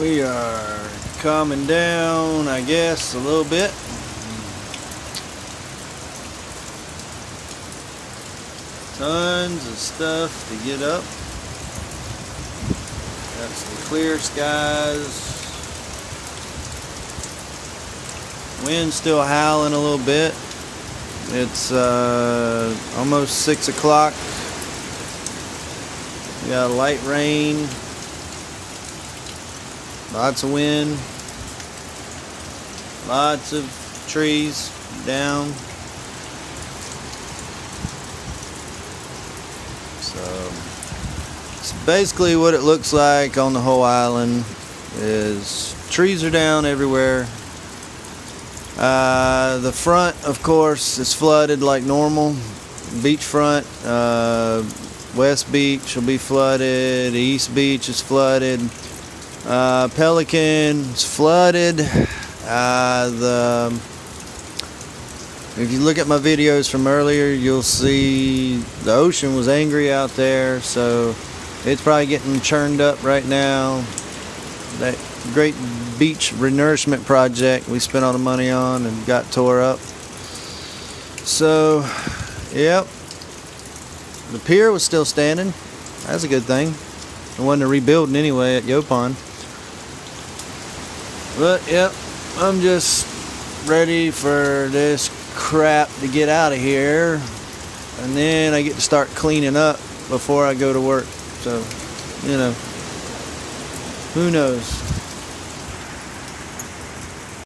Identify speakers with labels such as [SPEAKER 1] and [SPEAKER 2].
[SPEAKER 1] We are calming down, I guess, a little bit. Tons of stuff to get up. Got some clear skies. Wind's still howling a little bit. It's almost 6 o'clock. We got light rain. Lots of wind. Lots of trees down. So basically what it looks like on the whole island is trees are down everywhere. The front, of course, is flooded like normal. Beachfront, West Beach will be flooded. East Beach is flooded. Pelican's flooded. If you look at my videos from earlier, you'll see the ocean was angry out there, so it's probably getting churned up right now. That great beach renourishment project we spent all the money on and got tore up. So, yep. The pier was still standing. That's a good thing. It wasn't a rebuilding anyway at Yopon. But, yep, I'm just ready for this crap to get out of here. And then I get to start cleaning up before I go to work. So, you know, who knows?